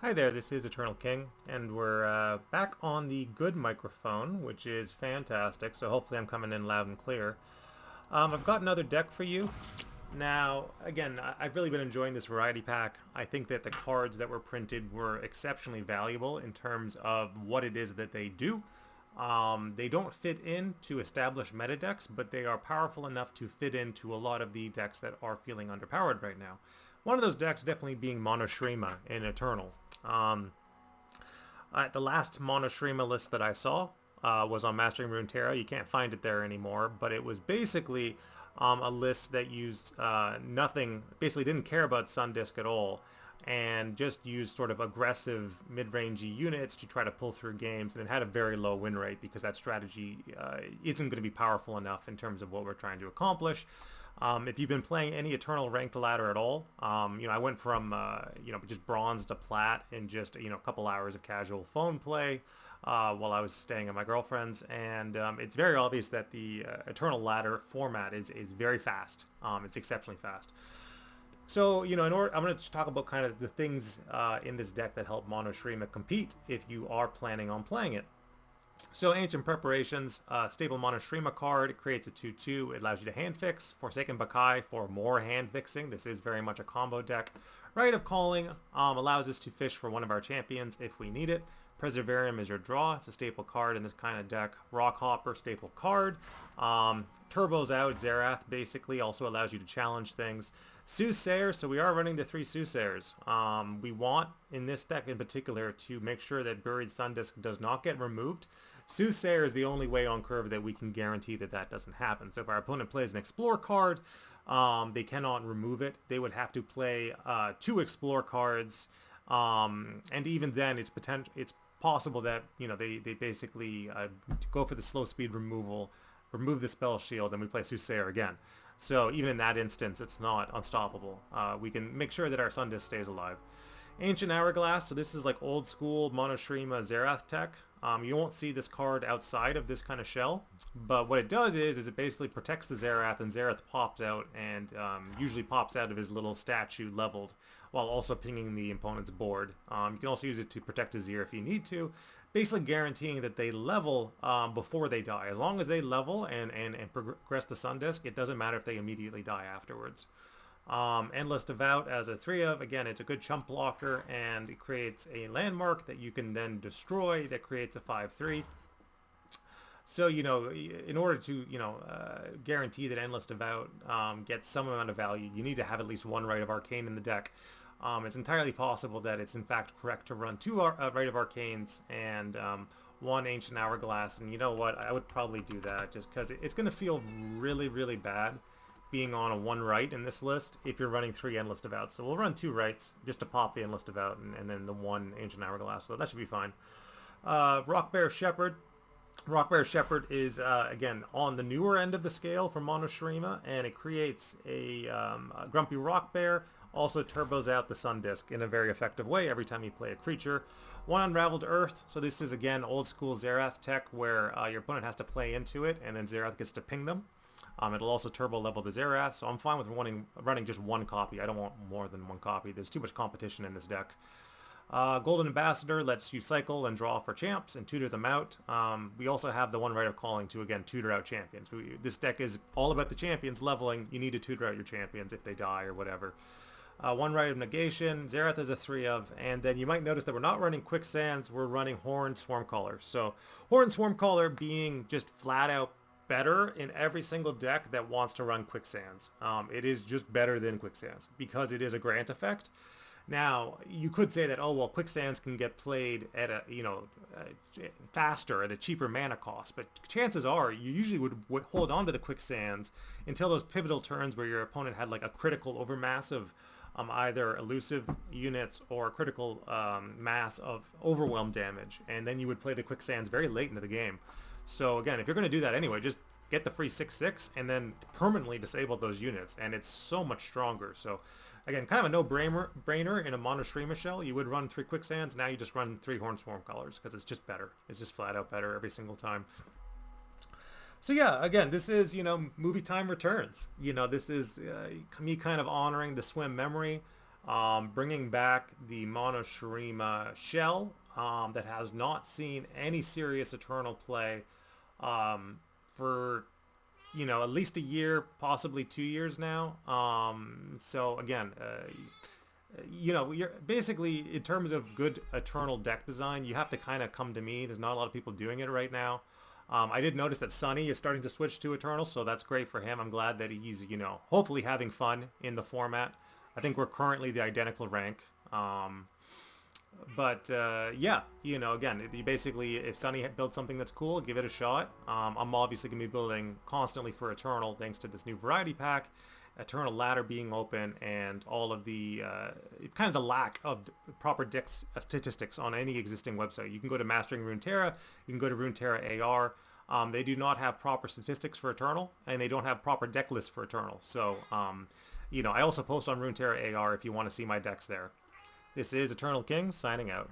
Hi there, this is Eternal King, and we're back on the good microphone, which is fantastic, so hopefully I'm coming in loud and clear. I've got another deck for you. Now, again, I've really been enjoying this variety pack. I think that the cards that were printed were exceptionally valuable in terms of what it is that they do. They don't fit into established meta decks, but they are powerful enough to fit into a lot of the decks that are feeling underpowered right now. One of those decks definitely being Monoshrema in Eternal. Um, the last Monoshrema list that I saw was on Mastering Runeterra. You can't find it there anymore, but it was basically a list that used nothing, basically didn't care about sundisc at all, and just used sort of aggressive mid-rangey units to try to pull through games, and it had a very low win rate because that strategy isn't going to be powerful enough in terms of what we're trying to accomplish. If you've been playing any Eternal ranked ladder at all, I went from just bronze to plat in just a couple hours of casual phone play while I was staying at my girlfriend's, and it's very obvious that the Eternal ladder format is very fast. It's exceptionally fast. So, I'm going to talk about kind of the things in this deck that help Mono Shrema compete if you are planning on playing it. So Ancient Preparations, stable Monoshrema card, it creates a 2-2. It allows you to hand fix. Forsaken Bakai for more hand fixing. This is very much a combo deck. Rite of Calling allows us to fish for one of our champions if we need it. Preservarium is your draw. It's a staple card in this kind of deck. Rockhopper, staple card. Turbo's out. Zerath basically also allows you to challenge things. Soothsayer, so we are running the 3 Soothsayers. We want, in this deck in particular, to make sure that Buried Sundisc does not get removed. Soothsayer is the only way on curve that we can guarantee that that doesn't happen. So if our opponent plays an Explore card, they cannot remove it. They would have to play 2 Explore cards, and even then it's possible that they basically go for the slow speed removal, remove the spell shield, and we play Soothsayer again. So even in that instance, it's not unstoppable. We can make sure that our Sundisc stays alive. Ancient Hourglass, so this is like old school Monoshrema Zerath tech. You won't see this card outside of this kind of shell, but what it does is it basically protects the Zerath, and Zerath pops out and usually pops out of his little statue leveled while also pinging the opponent's board. You can also use it to protect Azir if you need to, basically guaranteeing that they level before they die. As long as they level and progress the Sundisc, it doesn't matter if they immediately die afterwards. Endless Devout as a 3 of, again, it's a good chump blocker, and it creates a landmark that you can then destroy that creates a 5-3. So, in order to, guarantee that Endless Devout gets some amount of value, you need to have at least 1 Rite of Arcane in the deck. It's entirely possible that it's in fact correct to run 2 Rite of Arcanes and 1 Ancient Hourglass, and you know what, I would probably do that just because it's going to feel really, really bad being on a 1 Rite in this list if you're running 3 Endless Devout. So we'll run 2 Rites just to pop the Endless Devout and then the 1 Ancient Hourglass, so that should be fine. Rockbear Shepherd. Rockbear Shepherd is, again, on the newer end of the scale for Monoshrema, and it creates a Grumpy Rockbear, also turbos out the Sundisc in a very effective way every time you play a creature. 1 Unraveled Earth, so this is, again, old school Zerath tech where your opponent has to play into it, and then Zerath gets to ping them. It'll also turbo level the Zerath, so I'm fine with running just 1 copy. I don't want more than 1 copy. There's too much competition in this deck. Golden Ambassador lets you cycle and draw for champs and tutor them out. We also have the 1 Rite of Calling to, again, tutor out champions. This deck is all about the champions leveling. You need to tutor out your champions if they die or whatever. 1 Rite of Negation, Zerath is a 3 of, and then you might notice that we're not running Quicksands, we're running Horned Swarmcaller. So Horned Swarmcaller being just flat out better in every single deck that wants to run Quicksands. It is just better than Quicksands because it is a grant effect. Now, you could say that, oh, well, Quicksands can get played at a, faster at a cheaper mana cost, but chances are you usually would hold on to the Quicksands until those pivotal turns where your opponent had like a critical overmass of either elusive units or critical mass of overwhelm damage, and then you would play the Quicksands very late into the game. So again, if you're going to do that anyway, just get the free 6/6 and then permanently disable those units, and it's so much stronger. So again, kind of a no-brainer in a Monoshrema shell. You would run 3 Quicksands, now you just run 3 Horned Swarmcallers because it's just better. It's just flat out better every single time. So yeah, again, this is, movie time returns. This is me kind of honoring the swim memory. Bringing back the Monoshirima shell that has not seen any serious Eternal play for at least a year, possibly 2 years now. So again, you're basically, in terms of good Eternal deck design, you have to kind of come to me. There's not a lot of people doing it right now. I did notice that Sunny is starting to switch to Eternal, so that's great for him. I'm glad that he's, hopefully having fun in the format. I think we're currently the identical rank. But yeah, again, you basically, if Sunny builds something that's cool, give it a shot. I'm obviously going to be building constantly for Eternal thanks to this new variety pack, Eternal Ladder being open, and all of the kind of the lack of proper deck statistics on any existing website. You can go to Mastering Runeterra, you can go to Runeterra AR. They do not have proper statistics for Eternal, and they don't have proper deck lists for Eternal. So, I also post on Runeterra AR if you want to see my decks there. This is Eternal King, signing out.